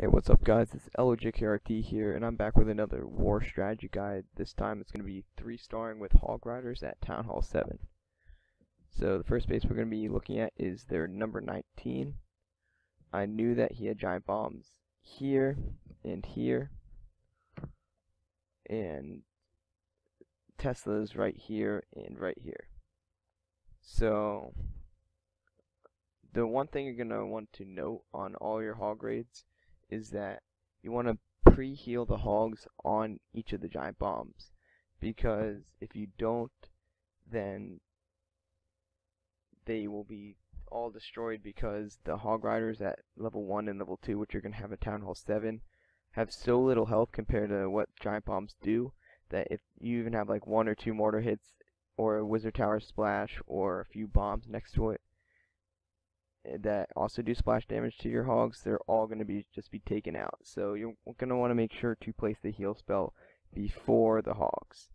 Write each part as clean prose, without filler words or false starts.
Hey, what's up guys, it's LOJKRT here, and I'm back with another war strategy guide. This time it's going to be 3-starring with Hog Riders at Town Hall 7. So the first base we're going to be looking at is their number 19. I knew that he had giant bombs here, and Tesla's right here, and right here. So the one thing you're going to want to note on all your hog raids is that you want to pre-heal the hogs on each of the giant bombs, because if you don't, then they will be all destroyed, because the hog riders at level 1 and level 2, which you're going to have at Town Hall 7, have so little health compared to what giant bombs do, that if you even have like 1 or 2 mortar hits or a wizard tower splash or a few bombs next to it that also do splash damage to your hogs, they're all going to just be taken out. So you're going to want to make sure to place the heal spell before the hogs.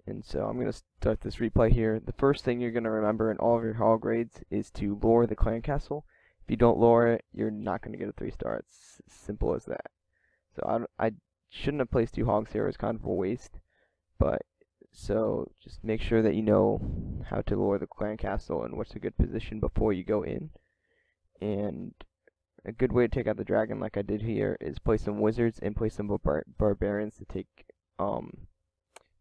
And so I'm going to start this replay here. The first thing you're going to remember in all of your hog raids is to lure the clan castle. If you don't lure it, you're not going to get a 3-star. It's as simple as that. So I shouldn't have placed 2 hogs here. It was kind of a waste. But so just make sure that you know how to lure the clan castle and what's a good position before you go in. And a good way to take out the dragon, like I did here, is place some wizards and place some barbarians to take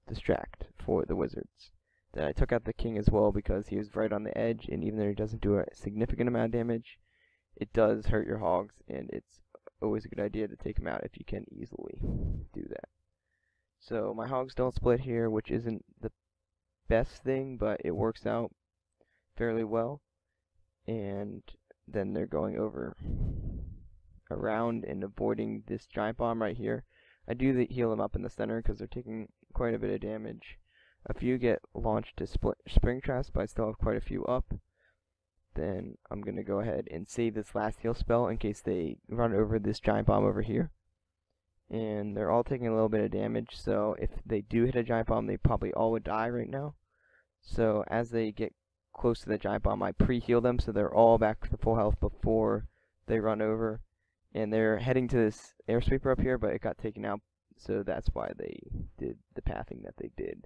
distract for the wizards. Then I took out the king as well, because he was right on the edge, and even though he doesn't do a significant amount of damage, it does hurt your hogs, and it's always a good idea to take him out if you can easily do that. So my hogs don't split here, which isn't the best thing, but it works out fairly well. And then they're going over around and avoiding this giant bomb right here. I do heal them up in the center because they're taking quite a bit of damage. A few get launched to spring traps, but I still have quite a few up. Then I'm going to go ahead and save this last heal spell in case they run over this giant bomb over here. And they're all taking a little bit of damage, so if they do hit a giant bomb, they probably all would die right now. So as they get close to the giant bomb, I pre-heal them so they're all back to full health before they run over. And they're heading to this air sweeper up here, but it got taken out, so that's why they did the pathing that they did.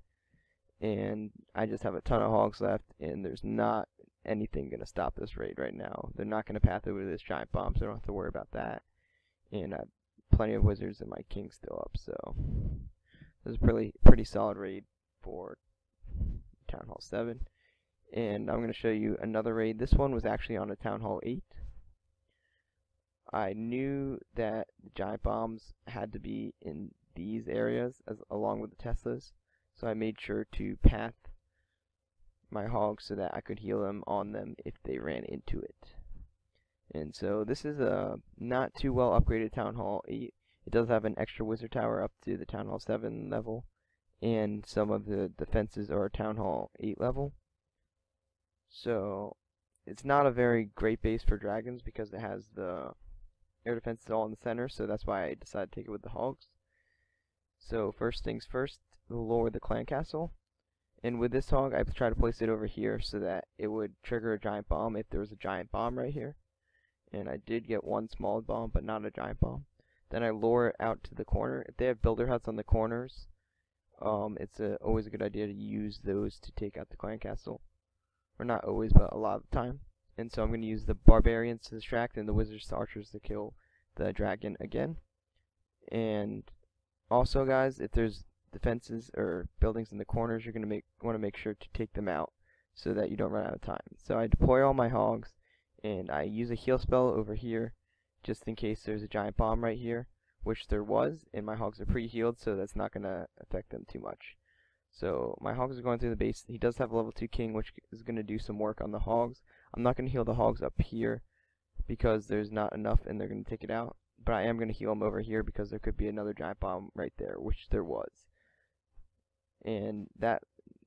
And I just have a ton of hogs left, and there's not anything going to stop this raid right now. They're not going to path over this giant bomb, so I don't have to worry about that. And I've plenty of wizards and my king still up, so this is a pretty solid raid for Town Hall 7. And I'm going to show you another raid. This one was actually on a Town Hall 8. I knew that the giant bombs had to be in these areas along with the Teslas, so I made sure to path my hogs so that I could heal them on them if they ran into it. And so this is a not too well upgraded Town Hall 8. It does have an extra wizard tower up to the Town Hall 7 level, and some of the defenses are Town Hall 8 level. So it's not a very great base for dragons because it has the air defenses all in the center, so that's why I decided to take it with the hogs. So first things first, lower the clan castle. And with this hog, I try to place it over here so that it would trigger a giant bomb if there was a giant bomb right here. And I did get one small bomb, but not a giant bomb. Then I lure it out to the corner. If they have builder huts on the corners, it's always a good idea to use those to take out the clan castle. Or not always, but a lot of the time. And so I'm going to use the barbarians to distract and the wizards to archers to kill the dragon again. And also, guys, if there's defenses or buildings in the corners, you're going to want to make sure to take them out so that you don't run out of time. So I deploy all my hogs, and I use a heal spell over here just in case there's a giant bomb right here, which there was, and my hogs are pre-healed, so that's not going to affect them too much. So my hogs are going through the base. He does have a level 2 king, which is going to do some work on the hogs. I'm not going to heal the hogs up here because there's not enough and they're going to take it out, but I am going to heal them over here because there could be another giant bomb right there, which there was. And that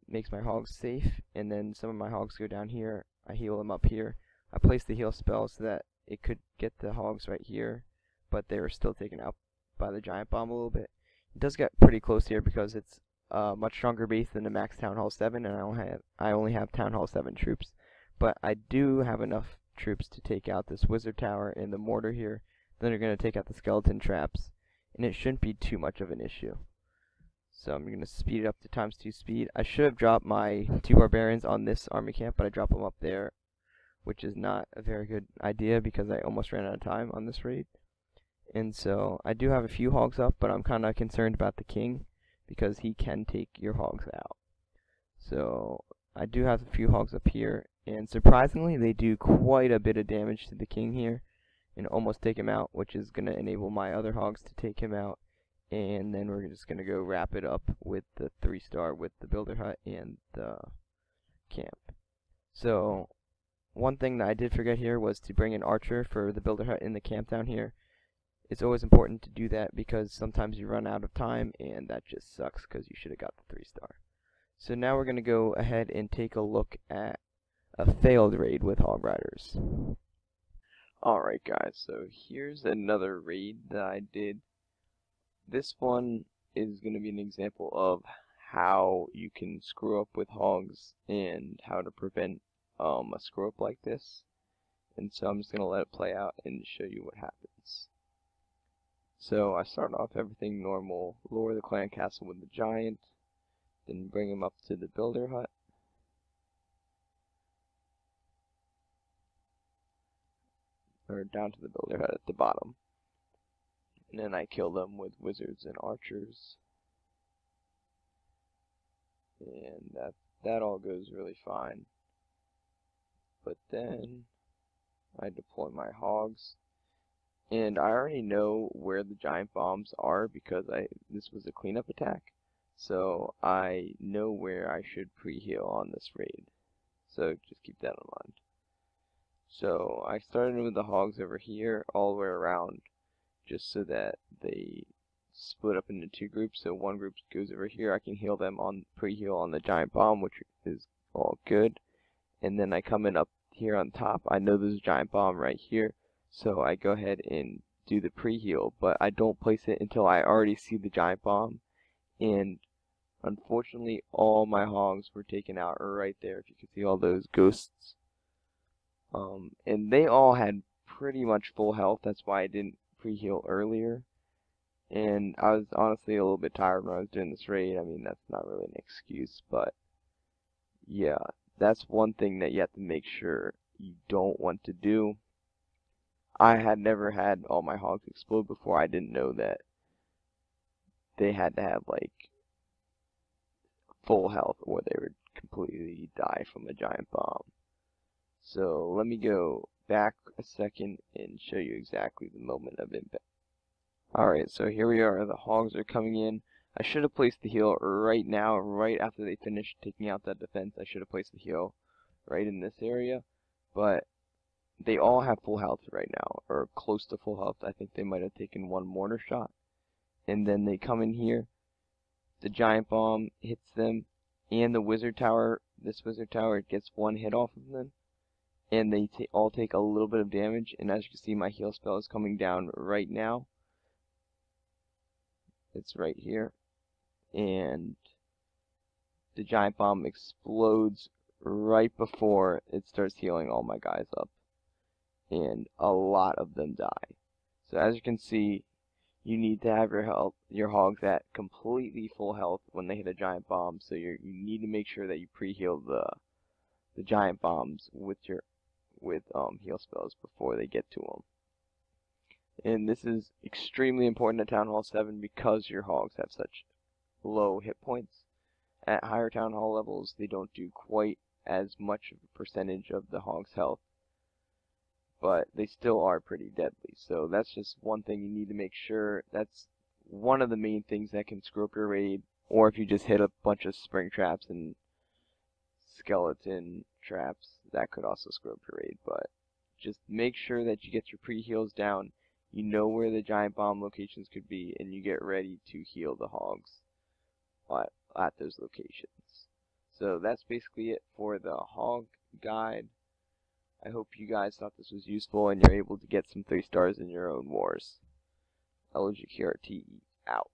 makes my hogs safe, and then some of my hogs go down here. I heal them up here. I placed the heal spell so that it could get the hogs right here, but they were still taken out by the giant bomb a little bit. It does get pretty close here because it's a much stronger base than the max Town Hall 7, and I only have Town Hall 7 troops. But I do have enough troops to take out this wizard tower and the mortar here Then they're going to take out the skeleton traps, and it shouldn't be too much of an issue. So I'm going to speed it up to ×2 speed. I should have dropped my 2 barbarians on this army camp, but I dropped them up there, which is not a very good idea because I almost ran out of time on this raid. And so I do have a few hogs up, but I'm kind of concerned about the king because he can take your hogs out. So I do have a few hogs up here, and surprisingly they do quite a bit of damage to the king here and almost take him out, which is going to enable my other hogs to take him out. And then we're just going to go wrap it up with the 3-star with the builder hut and the camp. So one thing that I did forget here was to bring an archer for the builder hut in the camp down here. It's always important to do that because sometimes you run out of time, and that just sucks because you should have got the 3-star. So now we're going to go ahead and take a look at a failed raid with hog riders. Alright guys, so here's another raid that I did. This one is going to be an example of how you can screw up with hogs and how to prevent a screw up like this. And so I'm just going to let it play out and show you what happens. So I start off everything normal, lower the clan castle with the giant, then bring him up to the builder hut. Or down to the builder hut at the bottom. And then I kill them with wizards and archers. And that all goes really fine. But then I deploy my hogs. And I already know where the giant bombs are because this was a cleanup attack. So I know where I should pre-heal on this raid. So just keep that in mind. So I started with the hogs over here all the way around, just so that they split up into 2 groups. So one group goes over here, I can heal them on pre-heal on the giant bomb, which is all good. And then I come in up here on top. I know there's a giant bomb right here, so I go ahead and do the pre-heal, but I don't place it until I already see the giant bomb. And unfortunately, all my hogs were taken out right there. If you can see all those ghosts. And they all had pretty much full health. That's why I didn't pre-heal earlier. And I was honestly a little bit tired when I was doing this raid. I mean, that's not really an excuse, but yeah, that's one thing that you have to make sure you don't want to do. I had never had all my hogs explode before. I didn't know that they had to have like full health or they would completely die from a giant bomb. So let me go back a second and show you exactly the moment of impact. Alright, so here we are. The hogs are coming in. I should have placed the heal right now, right after they finished taking out that defense. I should have placed the heal right in this area. But they all have full health right now, or close to full health. I think they might have taken 1 mortar shot. And then they come in here. The giant bomb hits them, and the wizard tower, this wizard tower, gets 1 hit off of them. And they all take a little bit of damage, and as you can see, my heal spell is coming down right now. It's right here. And the giant bomb explodes right before it starts healing all my guys up. And a lot of them die. So as you can see, you need to have your hogs at completely full health when they hit a giant bomb. So you need to make sure that you pre-heal the giant bombs with heal spells before they get to them. And this is extremely important at Town Hall 7 because your hogs have such low hit points. At higher Town Hall levels, they don't do quite as much of a percentage of the hog's health, but they still are pretty deadly. So that's just one thing you need to make sure. That's one of the main things that can screw up your raid, or if you just hit a bunch of spring traps and skeleton traps, that could also screw up your raid. But just make sure that you get your pre-heals down, you know where the giant bomb locations could be, and you get ready to heal the hogs at those locations. So that's basically it for the hog guide. I hope you guys thought this was useful and you're able to get some 3 stars in your own wars. LGQRT out.